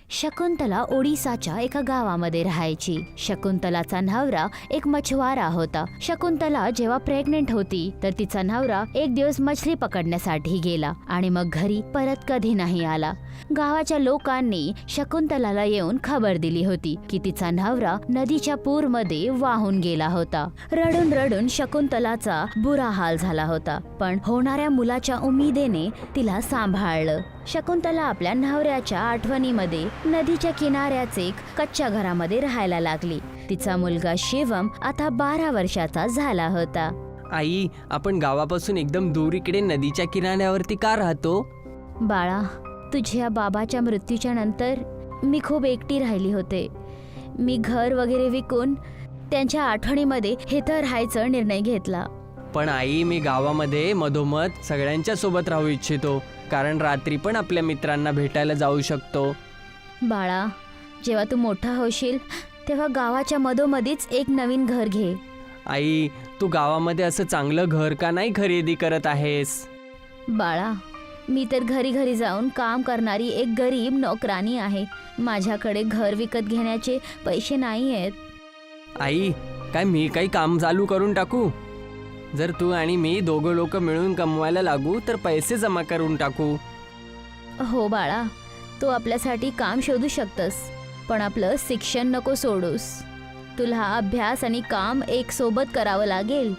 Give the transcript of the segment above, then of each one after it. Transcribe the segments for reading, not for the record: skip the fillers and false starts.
शकुंतला ओडिसाच्या एका गावामध्ये राहायची. शकुंतलाचा नवरा एक मछवारा होता. शकुंतला जेव्हा प्रेग्नेंट होती तर तिचा नवरा एक दिवस मछली पकडण्यासाठी गेला आणि मग घरी परत कधी नाही आला. गावाच्या लोकांनी शकुंतलाला येऊन खबर दिली होती की तिचा नवरा नदीच्या पूरमध्ये वाहून गेला होता. रडून रडून शकुंतलाचा बुरा हाल झाला होता, पण होणाऱ्या मुलाच्या उमेदीने तिला सांभाळलं. शकुंतला आपल्या नवऱ्याच्या आठवणीमध्ये नदीच्या किनाऱ्याच एक कच्च्या घरामध्ये राहायला लागली. तिचा मुलगा शिवम आता 12 वर्षाचा झाला होता. आई, आपण गावापासून एकदम दूर इकडे नदीच्या किनाऱ्यावरती का राहतो? बाळा, तुझ्या बाबाच्या मृत्यूच्या नंतर मी खूप एकटी राहिली होते. मी घर वगैरे विकून त्यांच्या आठवणीमध्ये इथं राहायचा निर्णय घेतला. पण आई, मी गावामध्ये मधोमध सगळ्यांच्या सोबत राहू इच्छितो, कारण रात्री पण आपल्या मित्रांना भेटायला जाऊ शकतो. बाळा, जेव्हा तू मोठा होशील तेव्हा गावाच्या मधोमधीच एक नवीन घर घे. आई, तू गावामध्ये असं चांगलं घर का नाही खरेदी करत आहेस? बाळा, मी तर घरी घरी जाऊन काम करणारी एक गरीब नोकरानी आहे. माझ्याकडे घर विकत घेण्याचे पैसे नाही आहेत. आई, काय मी काही काम चालू करून टाकू? जर तू आणि मी दोघं लोक मिळून कमवायला लागू तर पैसे जमा करून टाकू. हो बाळा, तू आपल्यासाठी काम शोधू शकतस, पण आपलं शिक्षण नको सोडूस. तुला अभ्यास आणि काम एक सोबत करावं लागेल.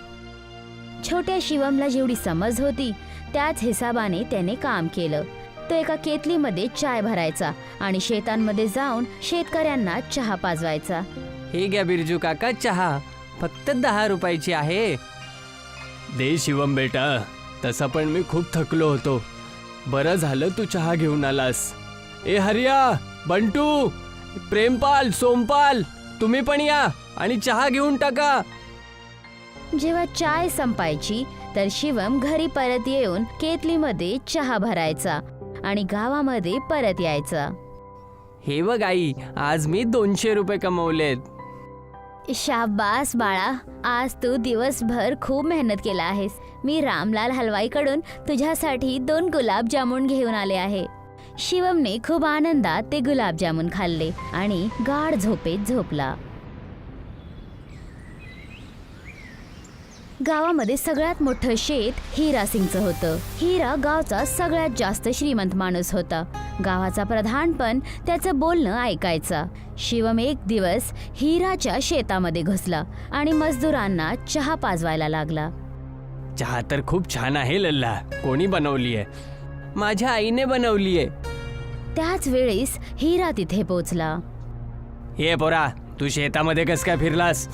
छोट्या शिवमला जेवढी समज होती त्याच हिसाबाने त्याने काम केलं. तो एका केतलीमध्ये चाय भरायचा आणि शेतांमध्ये जाऊन शेतकऱ्यांना चहा पाजवायचा. हे घ्या बिरजू काका चहा, फक्त 10 रुपयाची आहे. दे शिवम बेटा, तसा पण मी खूप थकलो होतो. बरं झालं तू चहा घेऊन आलास. ए हरिया, बंटू, प्रेमपाल, सोमपाल, तुम्ही पण या आणि चहा घेऊन टाका. जेव्हा चाय संपायची तर शिवम घरी परत येऊन केतलीमध्ये चहा भरायचा आणि गावामध्ये परत यायचा. हे बघ आई, आज मी 200 रुपये कमवलेत. शाबास बाळा, आज तू दिवसभर खूप मेहनत केला आहेस. मी रामलाल हलवाईकडून तुझ्यासाठी 2 गुलाबजामुन घेऊन आले आहे. शिवमने खूप आनंदात ते गुलाबजामुन खाल्ले आणि गाढ झोपेत झोपला. गावामध्ये सगळ्यात मोठं शेत हिरा सिंगचं होतं. हिरा गावचा सगळ्यात जास्त श्रीमंत माणूस होता. गावाचा प्रधान पण त्याचं बोलणं ऐकायचा. शिवम एक दिवस हिराच्या शेतामध्ये घुसला आणि मजदुरांना चहा पाजवायला लागला. चहा तर खूप छान आहे लल्ला. कोणी बनवलीये? माझ्या आईने बनवलीये. त्याच वेळेस हिरा तिथे पोचला. ये पोरा, तू शेतामध्ये कस काय फिरलास?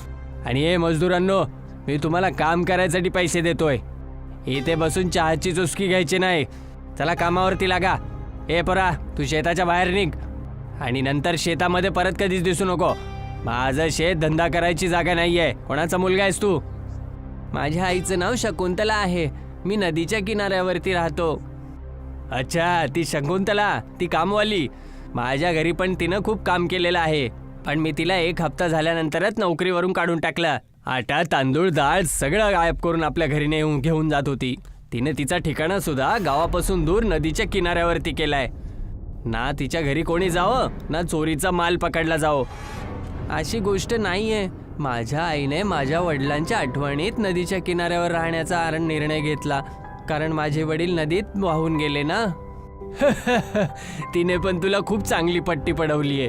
आणि ये मजदुरांनो, मी तुम्हाला काम करायसाठी पैसे देतोय. इथे बसून चहाची चुस्की घ्यायची नाही. चला कामावरती लागा. ए पोरा, तू शेताच्या बाहेर निघ आणि नंतर शेतामध्ये परत कधीच दिसू नको. माझं शेत धंदा करायची जागा नाहीये. कोणाचा मुलगा आहेस तू? माझ्या आईचं नाव शकुंतला आहे. मी नदीच्या किनाऱ्यावरती राहतो. अच्छा, ती शकुंतला, ती कामवाली. माझ्या घरी पण तिनं खूप काम केलेलं आहे, पण मी तिला 1 हप्ता झाल्यानंतरच नोकरीवरून काढून टाकलं. आटा, तांदूळ, डाळ सगळं गायब करून आपल्या घरी नेऊन घेऊन जात होती. तिने तिचा ठिकाणा सुद्धा गावापासून दूर नदीच्या किनाऱ्यावरती केलाय. ना तिच्या घरी कोणी जावं, ना चोरीचा माल पकडला जावं. अशी गोष्ट नाहीये. माझ्या आईने माझ्या वडिलांच्या आठवणीत नदीच्या किनाऱ्यावर राहण्याचा निर्णय घेतला, कारण माझे वडील नदीत वाहून गेले ना. तिने पण तुला खूप चांगली पट्टी पडवलीये.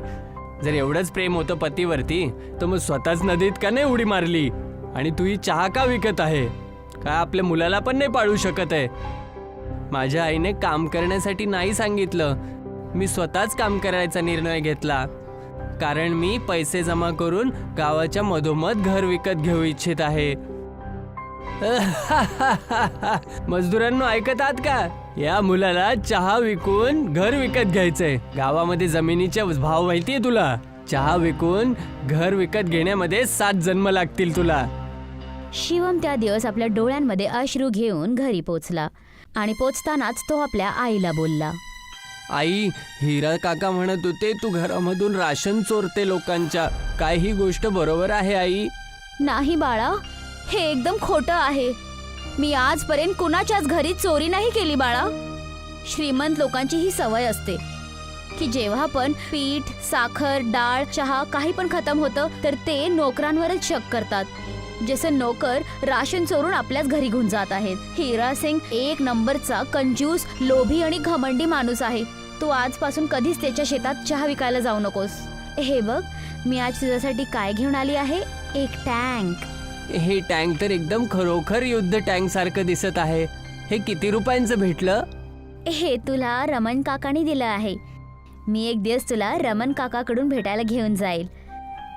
जर एवढंच प्रेम होतं पतीवरती तर मग स्वतःच नदीत का नाही उडी मारली? आणि तू ही चहा का विकत आहे? काय आपल्या मुलाला पण नाही पाळू शकत आहे? माझ्या आईने काम करण्यासाठी नाही सांगितलं. मी स्वतःच काम करायचा निर्णय घेतला, कारण मी पैसे जमा करून गावाच्या मधोमध घर विकत घेऊ इच्छित आहे. मजदुरांनो, ऐकत आहात का? या मुलाला चहा विकून घर विकत घ्यायचंय. गावामध्ये जमिनीचे भाव माहितीये तुला? चहा विकून घर विकत घेण्यामध्ये 7 जन्म लागतील तुला. शिवम त्या दिवस आपल्या डोळ्यांमध्ये अश्रू घेऊन घरी पोचला आणि पोचतानाच तो आपल्या आईला बोलला. आई, हिरा काका म्हणत होते तू घरामधून राशन चोरते लोकांच्या. काय ही गोष्ट बरोबर आहे आई? नाही बाळा, हे एकदम खोटं आहे. मी आजपर्यंत कुणाच्याच घरी चोरी नाही केली बाळा. श्रीमंत लोकांची ही सवय असते. की जेव्हा पण पीठ, साखर, डाळ, चहा काही पण खतम होतं तर ते नोकरांवरच शक करतात. जसे नोकर राशन चोरून आपल्याच घरी घेऊन जात आहेत. हिरा सिंग एक नंबरचा कंजूस, लोभी आणि घमंडी माणूस आहे. तू आजपासून कधीच त्याच्या शेतात चहा विकायला जाऊ नकोस. हे बघ, मी आज तुझ्यासाठी काय घेऊन आली आहे, एक टँक. हे टँक तर एकदम खरोखर युद्ध टँक सारखं दिसत आहे. हे किती रुपयांचं भेटलं? हे तुला रमन काकाने दिलं आहे. मी एक दिवस तुला रमन काकाकडून भेटायला घेऊन जाईल.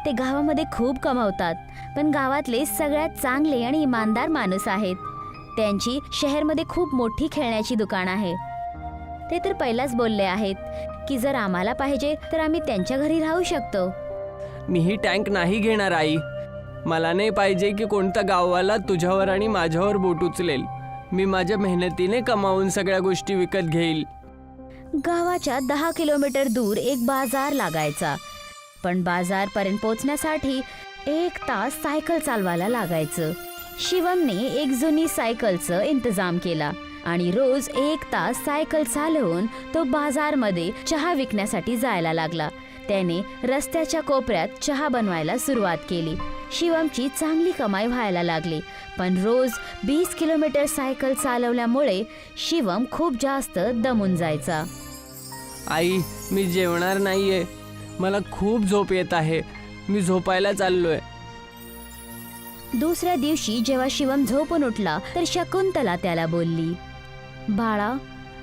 ते गावामध्ये खूप कमावतात, पण गावातले सगळ्यात चांगले आणि इमानदार माणूस आहेत. त्यांची शहरमध्ये खूप मोठी खेळण्याची दुकान आहे. ते तर पहिलाच बोलले आहेत की जर आम्हाला पाहिजे तर आम्ही त्यांच्या घरी राहू शकतो. मी ही टँक नाही घेणार आई. मला नाही पाहिजे की कोणता गाववाला तुझ्यावर आणि माझ्यावर बोट उचलेल. मी माझ्या मेहनतीने कमावून सगळ्या गोष्टी विकत घेईल. गावाच्या 10 किलोमीटर दूर एक बाजार लागायचा, पण बाजारपर्यंत पोहोचण्यासाठी 1 तास सायकल चालवायला लागायचं. शिवमने एक जुनी सायकलचं इंतजाम केला आणि रोज 1 तास सायकल चालवून तो बाजारमध्ये चहा विकण्यासाठी जायला लागला. त्याने रस्त्याच्या कोपऱ्यात चहा बनवायला सुरुवात केली. शिवमची चांगली कमाई व्हायला लागली, पण रोज 20 किलोमीटर सायकल चालवल्यामुळे शिवम खूप जास्त दमून जायचा. आई, मी जेवणार नाहीये. मला खूप झोप येत आहे. मी झोपायला चाललोय. दुसऱ्या दिवशी जेव्हा शिवम झोपून उठला तर शकुंतला त्याला बोलली, बाळा,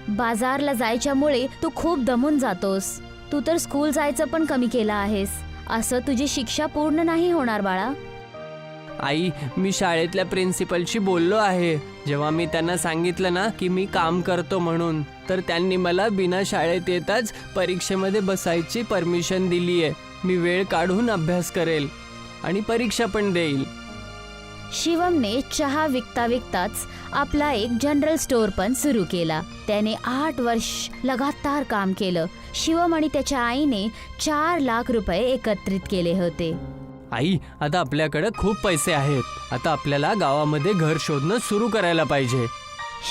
बाजारला जायच्यामुळे तू खूप दमून जातोस. तू तर स्कूल जायचं पण कमी केलं आहेस. असं तुझी शिक्षा पूर्ण नाही होणार बाळा. आई, मी शाळेतल्या प्रिन्सिपलशी बोललो आहे. जेव्हा मी त्यांना सांगितलं ना की मी काम करतो म्हणून, तर त्यांनी मला बिना शाळेत येताच परीक्षेमध्ये बसायची परमिशन दिली आहे. मी वेळ काढून अभ्यास करेल आणि परीक्षा पण देईल. शिवमने चहा विकता विकताच आपला एक जनरल स्टोअर पण सुरू केला. त्याने 8 वर्ष लगातार काम केलं. शिवम आणि त्याच्या आईने 4 लाख रुपये एकत्रित केले होते. आई, आता आपल्याकडे खूप पैसे आहेत. आता आपल्याला गावामध्ये घर शोधणं सुरू करायला पाहिजे.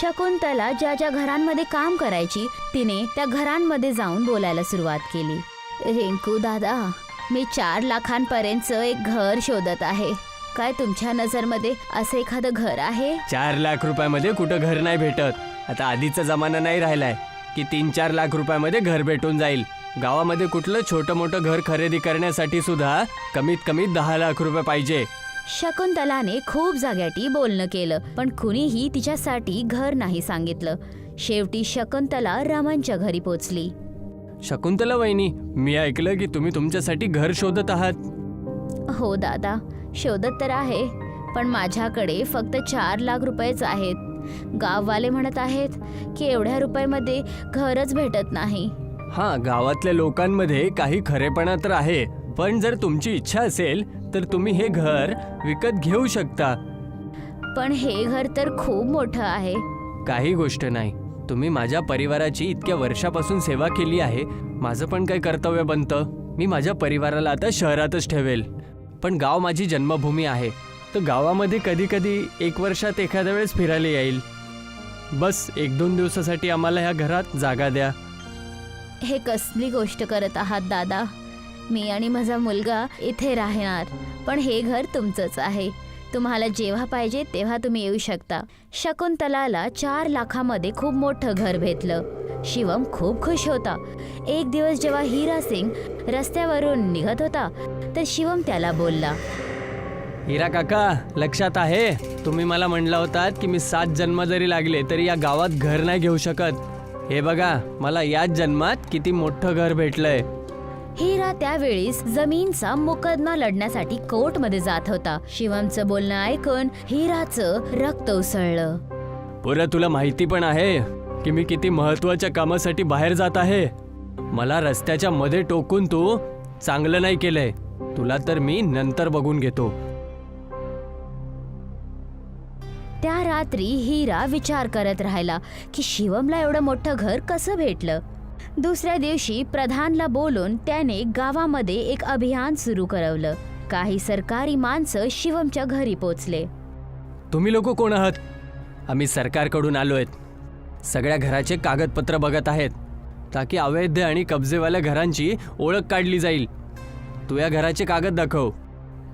शकुंतला ज्या ज्या घरांमध्ये काम करायची तिने त्या घरांमध्ये जाऊन बोलायला सुरुवात केली. रिंकू दादा, मी 4 लाखांपर्यंतचं एक घर शोधत आहे. काय तुमच्या नजरमध्ये असं एखादं घर आहे? 4 लाख रुपयामध्ये कुठं घर नाही भेटत. आता आधीचा जमाना नाही राहिलाय की 3-4 लाख रुपयामध्ये घर भेटून जाईल. गावामध्ये कुठलं छोटं मोठं घर खरेदी करण्यासाठी सुद्धा कमीत कमी 10 लाख रुपये पाहिजे. शकुंतलाने खूप जाग्याटी बोलणं केलं, पण कुणीही तिच्यासाठी घर नाही सांगितलं. शेवटी शकुंतला रमनच्या घरी पोचली. शकुंतला वहिनी, मी ऐकलं की तुम्ही तुमच्यासाठी घर शोधत आहात. हो दादा, शोधत तर आहे, पण माझ्याकडे फक्त 4 लाख रुपयेच आहेत. गाववाले म्हणत आहेत की एवढ्या रुपयामध्ये घरच भेटत नाही. हां, गावातल्या लोकांमध्ये काही खरेपणा तर आहे, पण जर तुमची इच्छा असेल तर तुम्ही हे घर विकत घेऊ शकता. पण हे घर तर खूप मोठं आहे. काही गोष्ट नाही. तुम्ही माझ्या परिवाराची इतक्या वर्षापासून सेवा केली आहे. माझं पण काही कर्तव्य बनतं. मी माझ्या परिवाराला आता शहरातच ठेवेल, पण गाव माझी जन्मभूमी आहे. तर गावामध्ये कधी कधी 1 वर्षात एखाद्या वेळेस फिरायला येईल. बस 1-2 दिवसासाठी आम्हाला ह्या घरात जागा द्या. हे कसली गोष्ट करत आहात दादा? मी आणि माझा मुलगा इथे राहणार, पण हे घर तुमचंच आहे. तुम्हाला जेव्हा पाहिजे तेव्हा तुम्ही येऊ शकता. शकुंतलाला 4 लाखामध्ये खूप मोठं घर भेटलं. शिवम खूप खुश होता. एक दिवस जेव्हा हिरा सिंग रस्त्यावरून निघत होता तर शिवम त्याला बोलला, हिरा काका, लक्षात आहे तुम्ही मला म्हणला होतात की मी 7 जन्म जरी लागले तरी या गावात घर नाही घेऊ शकत. हे बघा, मला याच जन्मात किती मोठं घर भेटलंय. हिरा त्यावेळीस जमीनचा मुकदमा लढण्यासाठी कोर्टमध्ये जात होता. शिवमचं बोलणं ऐकून हिराचं रक्त उसळलं. पुरं तुला माहिती पण आहे की मी किती महत्वाच्या कामासाठी बाहेर जात आहे. मला रस्त्याच्या मध्ये टोकून तू चांगलं नाही केलंय. तुला तर मी नंतर बघून घेतो. त्या रात्री हिरा विचार करत राहिला की शिवमला एवढं मोठं घर कसं भेटलं. दुसऱ्या दिवशी प्रधानला बोलून त्याने गावामध्ये एक अभियान सुरू करवलं. काही सरकारी माणसं शिवमच्या घरी पोचले. तुम्ही लोक कोण आहात? आम्ही सरकारकडून आलोय. सगळ्या घराचे कागदपत्र बघत आहेत. ताकी अवैध आणि कब्जेवाल्या घरांची ओळख काढली जाईल. तू या घराचे कागद दाखव.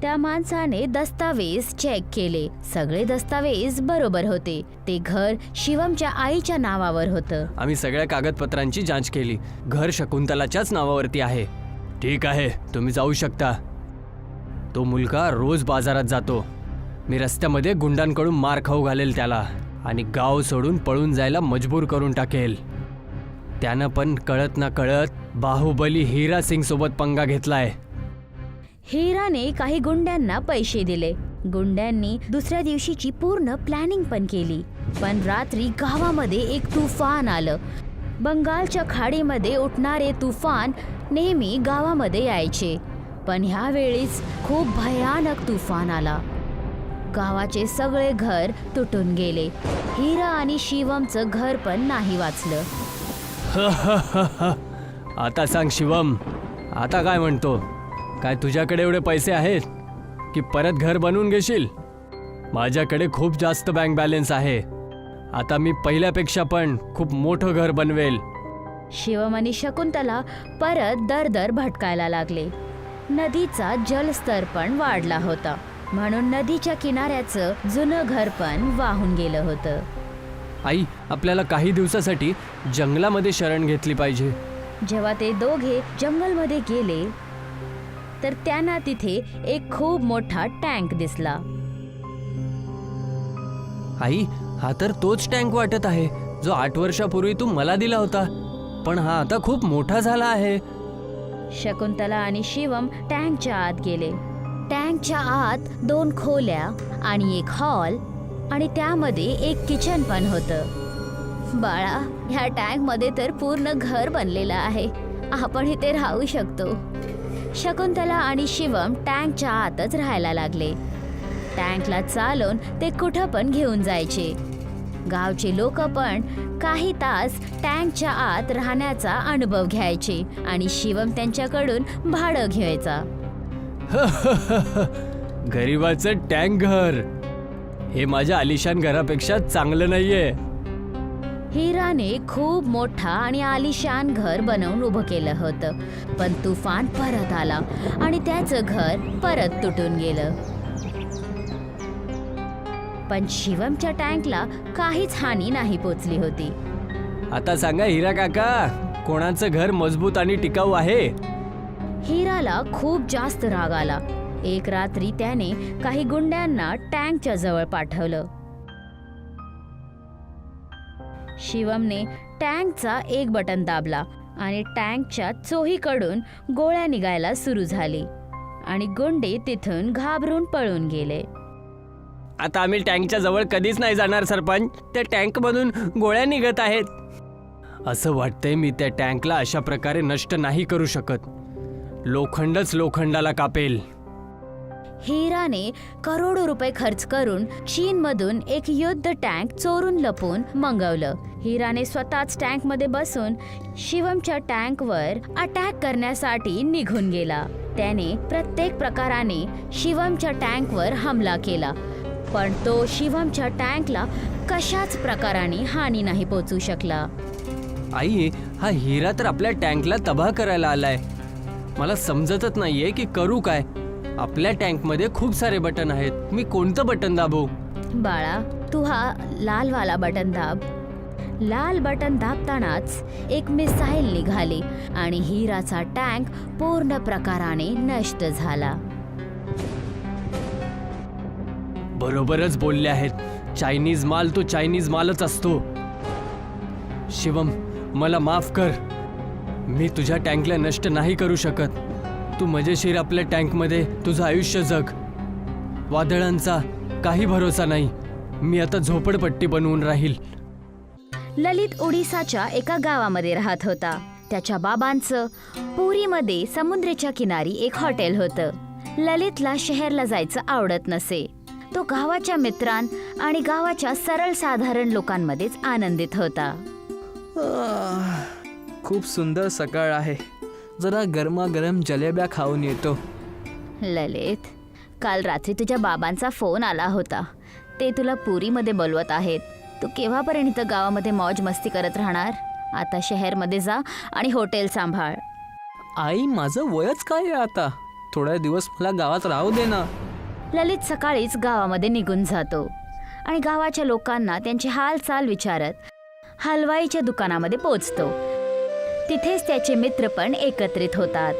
त्या माणसाने दस्तावेज चेक केले. सगळे दस्तावेज बरोबर होते. ते घर शिवमच्या आईच्या नावावर होतं. आम्ही सगळ्या कागदपत्रांची जांच केली. घर शकुंतलाच्याच नावावरती आहे. ठीक आहे, तुम्ही जाऊ शकता. तो मुलगा रोज बाजारात जातो. मी रस्त्यामध्ये गुंडांकडून मार खाऊ घालेल त्याला आणि गाव सोडून पळून जायला मजबूर करून टाकेल. त्यानं पण कळत ना कळत बाहुबली हीरा सिंग सोबत पंगा घेतलाय. हिराने काही गुंड्यांना पैसे दिले. गुंड्यांनी दुसऱ्या दिवशीची पूर्ण प्लॅनिंग पण केली. पण रात्री गावामध्ये एक तुफान आलं. बंगालच्या खाडीमध्ये उठणारे तुफान नेहमी गावामध्ये यायचे, पण ह्या वेळीच खूप भयानक तुफान आला. गावाचे सगळे घर तुटून गेले. हिरा आणि शिवमचं घर पण नाही वाचलं. आता सांग शिवम, आता काय म्हणतो? काय तुझ्याकडे एवढे पैसे आहेत की परत घर बनवून घेशील? माझ्याकडे खूप जास्त बँक बॅलन्स आहे. आता मी पहिल्यापेक्षा पण खूप मोठं घर बनवेल. शिवम आणि शकुंतला परत दर भटकायला लागले. नदीचा जलस्तर पण वाढला होता, म्हणून नदीच्या किनाऱ्याचं जुनं घर पण वाहून गेलं होतं. आई, आपल्याला काही दिवसासाठी जंगलामध्ये शरण घेतली पाहिजे. जेव्हा ते दोघे जंगलमध्ये गेले तर त्यांना तिथे एक खूप मोठा टँक दिसला. आई, हा तर तोच टँक वाटत आहे जो 8 वर्षापूर्वी तू मला दिला होता, पण हा आता खूप मोठा झाला आहे. शकुंतला आणि शिवम टँकच्या आत गेले. टँकच्या आत 2 खोल्या आणि एक हॉल आणि त्यामध्ये एक किचन पण होतं. बाळा, ह्या टँक मध्ये तर पूर्ण घर बनलेलं आहे. आपण इथे राहू शकतो. शकुंतला आणि शिवम टँकच्या आतच राहायला लागले. टँकला चालवून ते कुठं पण घेऊन जायचे. गावचे लोक पण काही तास टँकच्या आत राहण्याचा अनुभव घ्यायचे आणि शिवम त्यांच्याकडून भाडं घ्यायचा. गरीबाचं टँक घर हे माझ्या आलिशान घरापेक्षा चांगलं नाहीये. हिराने खूप मोठा आणि आलिशान घर बनवून उभं केलं होतं, पण तुफान परत आला आणि त्याचं घर परत तुटून गेलं. पण शिवमच्या टँकला काहीच हानी नाही पोचली होती. आता सांगा हिरा काका, कोणाचं घर मजबूत आणि टिकाऊ आहे? हिराला खूप जास्त राग आला. एक रात्री त्याने काही गुंड्यांना टँकच्या जवळ पाठवलं. शिवमने टँकचा एक बटन दाबला आणि टँकच्या चोहीकडून गोळ्या निघायला सुरू झाली आणि गुंडे तिथून घाबरून पळून गेले. आता आम्ही टँकच्या जवळ कधीच नाही जाणार सरपंच. त्या टँकमधून गोळ्या निघत आहेत. असं वाटतंय मी त्या टँकला अशा प्रकारे नष्ट नाही करू शकत. लोखंडच लोखंडाला कापेल. हिराने करोडो रुपये खर्च करून चीनमधून एक युद्ध टँक चोरून लपून मंगवलं. हिराने स्वतःच टँकमध्ये बसून शिवमच्या टँकवर अटॅक करण्यासाठी निघून गेला. त्याने प्रत्येक प्रकाराने शिवमच्या टँकवर हमला केला, पण तो शिवमच्या टँकला कशाच प्रकाराने हानी नाही पोचू शकला. आई, हा हिरा तर आपल्या टँकला तबाह करायला आलाय. मला समजतच नाहीये की करू काय. आपल्या टँकमध्ये खूप सारे बटन आहेत. मी कोणतं बटन दाबू? बाळा, तू हा लालवाला बटन दाब. लाल बटन दाबतानाच एक मिसाईल निघाली आणि हिराचा टँक पूर्ण प्रकाराने नष्ट झाला. बरोबरच बोलले आहेत. चायनीज माल तो चायनीज मालच असतो. शिवम, मला माफ कर. मी तुझ्या टँकला नष्ट नाही करू शकत. तू मजेशीर आपल्या टँकमध्ये तुझं आयुष्य जग. वादळांचा काही भरोसा नाही. मी आता झोपडपट्टी बनवून राहील. ललित ओडिसाच्या एका गावामध्ये राहत होता. त्याच्या बाबांचं पुरीमध्ये समुद्राच्या किनारी एक हॉटेल होतं. ललितला शहरला जायचं आवडत नसे. तो गावाच्या मित्रां आणि गावाच्या सरळ साधारण लोकांमध्येच आनंदित होता. खूप सुंदर सकाळ आहे. जरा गरमागरम जलेब्या खाऊन येतो. ललित, काल रात्री तुझ्या बाबांचा फोन आला होता. ते तुला पुरीमध्ये बोलवत आहेत. तू केव्हापर्यंत गावामध्ये मौज मस्ती करत राहणार? आता शहरमध्ये जा आणि हॉटेल सांभाळ. आई, माझं वयच काय आहे आता? थोड्या दिवस मला गावात राहू दे ना. ललित सकाळीच गावामध्ये निघून जातो आणि गावाच्या लोकांना त्यांची हालचाल विचारत हलवाईच्या दुकानामध्ये पोचतो. तिथेच त्याचे मित्र पण एकत्रित होतात.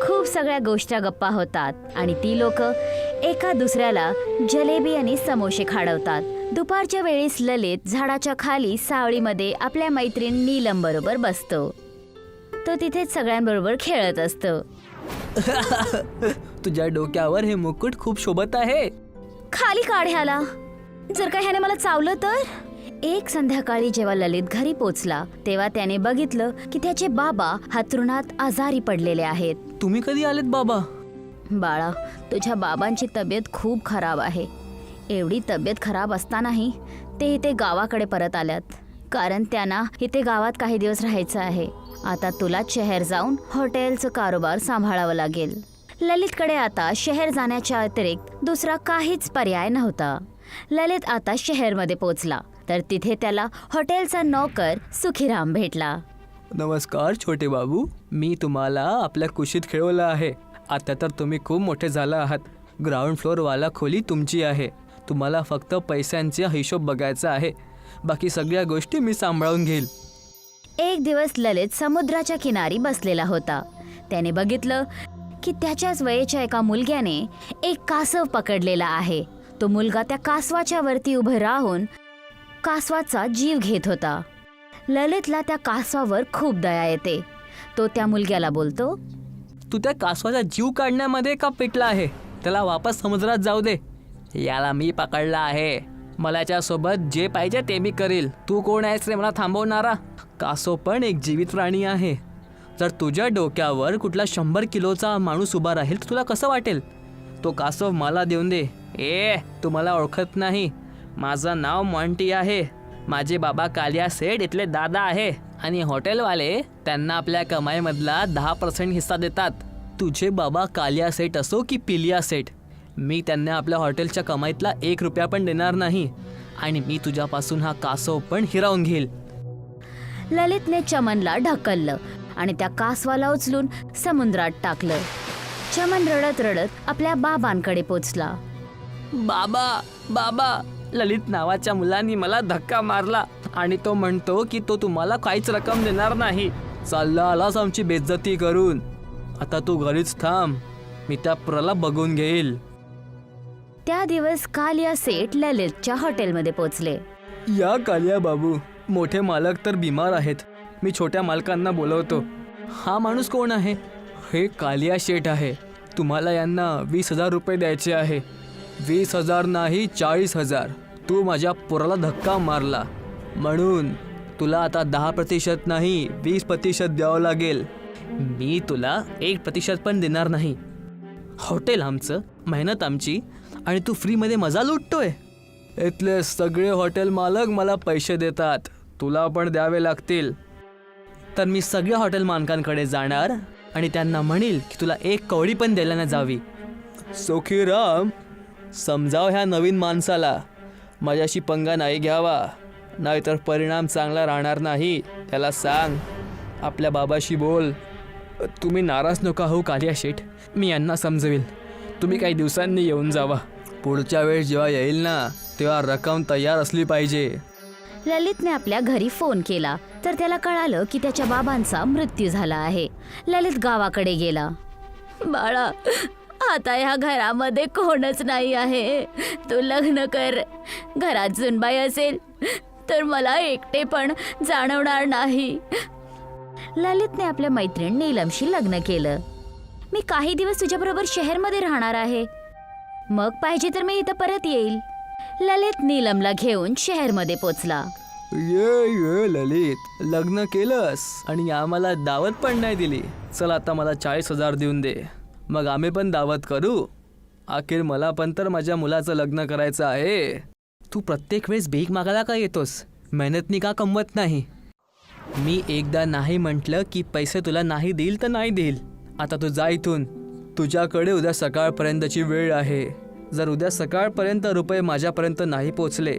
खूप सगळ्या गोष्टी गप्पा होतात आणि ती लोक एका दुसऱ्याला जलेबी आणि समोसे खाडवतात. दुपारच्या वेळेस ललित झाडाच्या खाली सावळीमध्ये आपल्या मैत्रीण नीलम बरोबर बसतो. तो तिथेच सगळ्यांबरोबर खेळत असतो. तुझ्या डोक्यावर हे मुकुट खूप शोभत आहे. खाली काढ ह्याला, जर का ह्याने मला चावलं तर. एक संध्याकाळी जेव्हा ललित घरी पोचला तेव्हा त्याने बघितलं की त्याचे बाबा हातरुणात आजारी पडलेले आहेत. तुम्ही कधी आलेत बाबा? बाळा, तुझ्या बाबांची तब्येत खूप खराब आहे. एवढी तब्येत खराब असतानाही ते इथे गावाकडे परत आल्यात, कारण त्यांना इथे गावात काही दिवस राहायचं आहे. आता तुला शहर जाऊन हॉटेलचं कारोबार सांभाळावं लागेल. ललितकडे आता शहर जाण्याच्या अतिरिक्त दुसरा काहीच पर्याय नव्हता. ललित आता शहरमध्ये पोचला तर तिथे त्याला हॉटेलचा नौकर सुखीराम भेटला. नमस्कार छोटे बाबू, मी तुम्हाला आपल्या कुशीत खेळवलं आहे. आता तर तुम्ही खूप मोठे झाला आहात. ग्राउंड फ्लोअरवाला खोली तुमची आहे. तुम्हाला फक्त पैशांचा हिशोब बघायचा आहे. बाकी सगळ्या गोष्टी मी सांभाळून घेईल. एक दिवस ललित समुद्राच्या किनारी बसलेला होता. त्याने बघितलं की त्याच्याच वयाच्या एका मुलग्याने एक कासव पकडलेला आहे. तो मुलगा त्या कासवाच्या वरती उभं राहून कासवाचा जीव घेत होता. ललितला त्या कासवावर खूप दया येते. तो त्या मुलग्याला बोलतो, तू त्या कासवाचा जीव काढण्यामध्ये का पेटला आहे? त्याला वापस समुद्रात जाऊ दे. याला मी पकडला आहे. मला याच्यासोबत जे पाहिजे ते मी करील. तू कोण आहेस रे मला थांबवणारा? कासव पण एक जीवित प्राणी आहे. जर तुझ्या डोक्यावर कुठला 100 किलोचा माणूस उभा राहील तर तुला कसं वाटेल? तो कासव मला देऊन दे. तू मला ओळखत नाही. माझं नाव मॉन्टी आहे. माझे बाबा कालिया सेठ इथले दादा आहे आणि हॉटेलवाले त्यांना आपल्या कमाईमधला 10% हिस्सा देतात. तुझे बाबा कालिया सेठ असो की पिलिया सेठ, मी त्यांना आपल्या हॉटेलच्या कमाईतला 1 रुपया पण देणार नाही आणि मी तुझ्यापासून हा कासव पण हिरावून घेईल. ललितने चमनला ढकललं आणि त्या कासवाला उचलून समुद्रात टाकलं. चमन रडत रडत आपल्या बाबांकडे पोचला. बाबा बाबा, ललित नावाच्या मुलांनी मला धक्का मारला आणि तो म्हणतो की तो तुम्हाला काहीच रक्कम देणार नाही. चालला आलास आमची बेइज्जती करून. आता तू घरीच थांब, मी त्या पुराला बघून घेईल. त्या दिवस कालिया सेठ ललितच्या हॉटेलमध्ये पोचले. या कालिया बाबू, मोठे मालक तर बिमार आहेत. मी छोट्या मालकांना बोलवतो. हा माणूस कोण आहे? हे कालिया शेठ आहे. तुम्हाला यांना 20,000 रुपये द्यायचे आहे. 20,000 नाही, 40,000. तू माझ्या पोराला धक्का मारला म्हणून तुला आता 10% नाही 20% द्यावं लागेल. मी तुला 1% पण देणार नाही. हॉटेल आमचं, मेहनत आमची आणि तू फ्रीमध्ये मजा लुटतोय. इथले सगळे हॉटेल मालक मला पैसे देतात, तुला पण द्यावे लागतील. तर मी सगळ्या हॉटेल मालकांकडे जाणार आणि त्यांना म्हणेल की तुला 1 कवडी पण द्यायला नाही जावी. सुखीराम, समजाव ह्या नवीन माणसाला माझ्याशी पंगा नाही घ्यावा, नाहीतर परिणाम चांगला राहणार नाही. त्याला सांग, आपल्या बाबाशी बोल. तुम्ही नाराज नका हो कालिया शेठ, मी यांना समजवेल. तुम्ही काही दिवसांनी येऊन जावा. पुढच्या वेळेस जेव्हा येईल ना तेव्हा रक्कम तयार असली पाहिजे. ललितने आपल्या घरी फोन केला तर त्याला कळालं की त्याच्या बाबांचा मृत्यू झाला आहे. ललित गावाकडे गेला. बाळा, आता ह्या घरामध्ये कोणच नाही आहे. तू लग्न कर. घरात सुनबाई असेल तर मला एकटे पण जाणवणार नाही. ललितने आपल्या मैत्रीण नीलमशी लग्न केलं. मी काही दिवस तुझ्याबरोबर शहरमध्ये राहणार आहे, मग पाहिजे तर मी इथं परत येईल. ललित नीलमला घेऊन शहरमध्ये पोचला. ये ललित, लग्न केलंस आणि आम्हाला दावत पण नाही दिली. चल आता मला 40,000 देऊन दे, मग आम्ही पण दावत करू. अखेर मला पण तर माझ्या मुलाचं लग्न करायचं आहे. तू प्रत्येक वेळेस भीक मागायला का येतोस? मेहनतनी का कमवत नाही? मी एकदा नाही म्हटलं की पैसे तुला नाही देईल तर नाही देईल. आता तू जा इथून. तुझ्याकडे उद्या सकाळपर्यंतची वेळ आहे. जर उद्या सकाळपर्यंत रुपये माझ्यापर्यंत नाही पोचले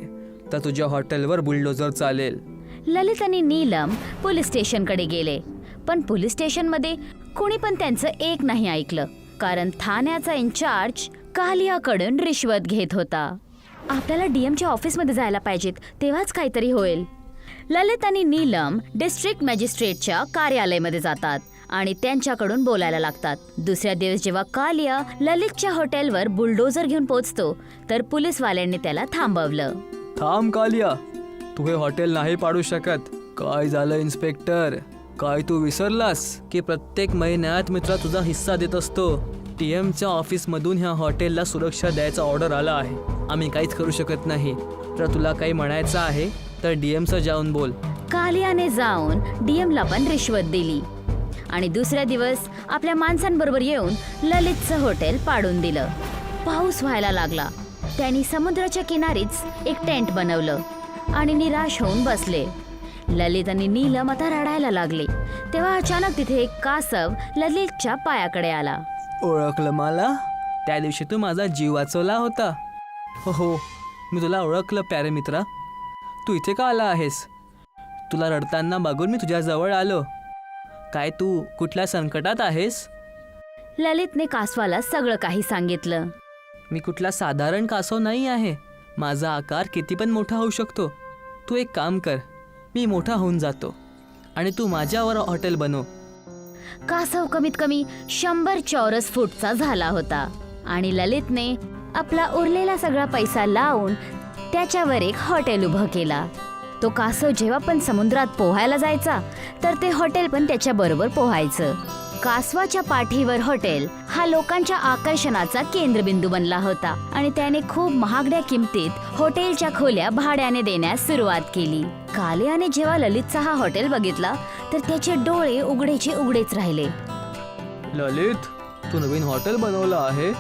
तर तुझ्या हॉटेलवर बुलडोझर चालेल. ललित आणि नीलम पोलीस स्टेशनकडे गेले, पण पोलीस स्टेशनमध्ये कोणी पण त्यांचं एक नाही ऐकलं, कारण ठाण्याचा इन्चार्ज कालियाकडून रिश्वत घेत होता. आपल्याला डीएमच्या ऑफिसमध्ये जायला पाहिजेत, तेव्हाच काहीतरी होईल. ललित आणि नीलम डिस्ट्रिक्ट मॅजिस्ट्रेटच्या कार्यालयामध्ये जातात आणि त्यांच्याकडून बोलायला लागतात. दुसऱ्या दिवस जेव्हा कालिया ललितच्या हॉटेलवर बुलडोझर घेऊन पोहोचतो, तर पोलीसवाल्यांनी त्याला थांबवलं. थांब कालिया, तू हे हॉटेल नाही पाडू शकत. काय झालं इन्स्पेक्टर? काय तू विसरलास की प्रत्येक महिन्यात मी तुला तुझा हिस्सा देत असतो? टीएमच्या ऑफिसमधून ह्या हॉटेलला सुरक्षा द्यायचा ऑर्डर आला आहे. आम्ही काहीच करू शकत नाही. तर तुला काही म्हणायचं आहे तर डीएमचं जाऊन बोल. कालियाने जाऊन डीएमला पण रिश्वत दिली आणि दुसऱ्या दिवस आपल्या माणसांबरोबर येऊन ललितचं हॉटेल पाडून दिलं. पाऊस व्हायला लागला. त्यांनी समुद्राच्या किनारीच एक टेंट बनवलं आणि निराश होऊन बसले. ललित आणि नीलम आता रडायला लागले. तेव्हा अचानक तिथे एक कासव ललितच्या पायाकडे आला. ओळखलं मला? त्या दिवशी तू माझा जीव वाचवला होता. हो, मी तुला ओळखलं प्यारे मित्रा. तू इथे का आला आहेस? तुला रडताना बघून मी तुझ्या जवळ आलो. काय तू कुठल्या संकटात आहेस? ललितने कासवाला सगळं काही सांगितलं. मी कुठला साधारण कासव नाही आहे. माझा आकार किती पण मोठा होऊ शकतो. तू एक काम कर, मी मोठा होऊन जातो आणि तू माझ्यावर हॉटेल बनव. कासव कमीत कमी 100 चौरस फूटचा झाला होता आणि ललितने आपला उरलेला सगळा पैसा लावून त्याच्यावर एक हॉटेल उभं केला. तो कासव जेव्हा पण समुद्रात पोहायला जायचा, तर ते हॉटेल पण त्याच्या बरोबर पोहायचं. कासवाच्या पाठीवर हॉटेल हा लोकांच्या आकर्षणाचा केंद्रबिंदू बनला होता आणि त्याने खूप महागड्या किमतीत हॉटेलच्या खोल्या भाड्याने देण्यास सुरुवात केली. कालियाने जेव्हा ललितचा हा हॉटेल बघितला, तर त्याचे डोळे उघडेचे उघडेच राहिले. ललित, तू नवीन हॉटेल बनवलं आहे.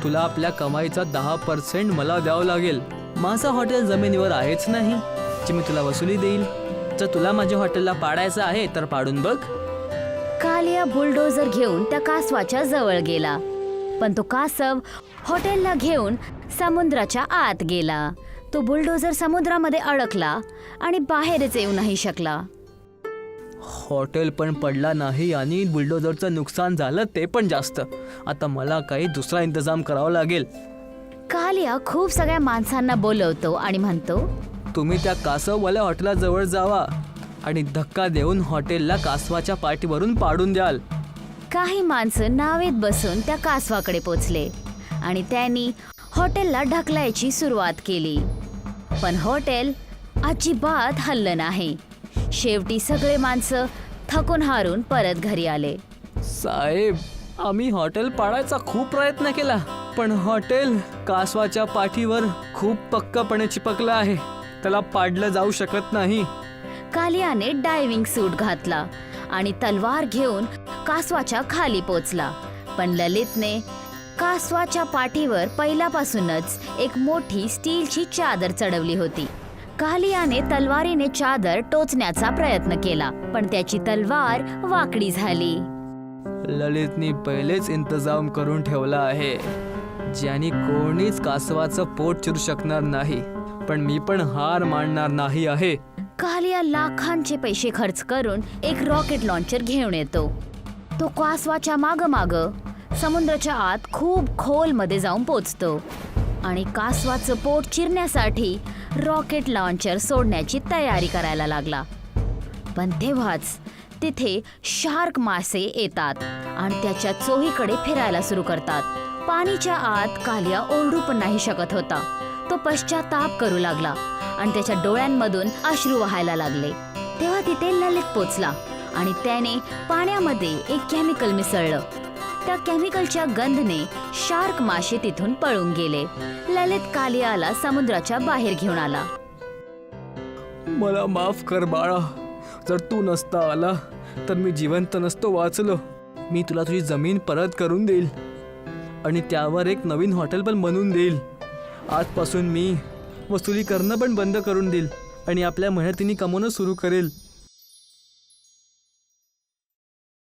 तुला आपल्या कमाईचा 10% मला द्यावं लागेल. माझं हॉटेल जमिनीवर आहेच नाही जे मी तुला वसुली देईल. जर तुला माझ्या हॉटेलला पाडायचं आहे तर पाडून बघ. कालिया बुलडोझर घेऊन त्या कासवाच्या जवळ गेला, पण तो कासव हॉटेलला घेऊन समुद्राच्या आत गेला. तो बुलडोझर समुद्रामध्ये अडकला आणि बाहेरच येऊ नाही शकला. हॉटेल पण पडला नाही आणि बुलडोझरचं नुकसान झालं ते पण जास्त. आता मला काही दुसरा इंतजाम करावा लागेल. कालिया खूप सगळ्या माणसांना बोलवतो आणि म्हणतो, तुम्ही त्या कासववाल्या हॉटेलाजवळ जावा आणि धक्का देऊन हॉटेलला कासवाच्या पाठीवरून पाडून द्याल. काही माणसं नावेत बसून त्या कासवाकडे पोचले आणि त्यांनी हॉटेलला ढकलायची सुरुवात केली, पण हॉटेल अजिबात हललं नाही. शेवटी सगळे माणसं थकून हारून परत घरी आले. साहेब, आम्ही हॉटेल पाडायचा खूप प्रयत्न केला, पण हॉटेल कासवाच्या पाठीवर खूप पक्कापणे चिपकलं आहे. त्याला पाडलं जाऊ शकत नाही. कालियाने डायव्हिंग सूट घातला आणि तलवार घेऊन कासवाच्या खाली पोचला, पण ललितने कासवाच्या पाठीवर पहिल्यापासूनच एक मोठी स्टीलची चादर चढवली होती. कालियाने तलवारीने चादर टोचण्याचा प्रयत्न केला, पण त्याची तलवार वाकडी झाली. ललितनी पहिलेच इंतजाम करून ठेवला आहे, ज्याने कोणीच कासवाचं पोट चिरू शकणार नाही. पण मी पण हार मानणार नाही आहे. कालिया लाखांचे पैसे खर्च करून एक रॉकेट लॉन्चर घेऊन येतो. तो कासवाच्या माग समुद्राच्या आत खूप खोलमध्ये जाऊन पोचतो आणि कासवाचं पोट चिरण्यासाठी रॉकेट लॉन्चर सोडण्याची तयारी करायला लागला. पण तेव्हाच तिथे शार्क मासे येतात आणि त्याच्या चोहीकडे फिरायला सुरू करतात. पाणीच्या आत कालिया ओरडू पण नाही शकत होता. तो पश्चाताप करू लागला आणि त्याच्या डोळ्यांमधून अश्रू वाहायला लागले. तेव्हा तिथे ललित पोचला आणि त्याने पाण्यामध्ये एक केमिकल मिसळलं. त्या केमिकलच्या गंधने शार्क मासे तिथून पळून गेले. ललित कालियाला समुद्राच्या बाहेर घेऊन आला. मला माफ कर बाळा. जर तू नसता आला तर मी जिवंत नसतो वाचलो. मी तुला तुझी जमीन परत करून देईल आणि त्यावर एक नवीन हॉटेल पण बनवून देईल. आजपासून मी वसुली करणं पण बंद करून देईल आणि आपल्या मेहनतीने कमवणं सुरू करेल.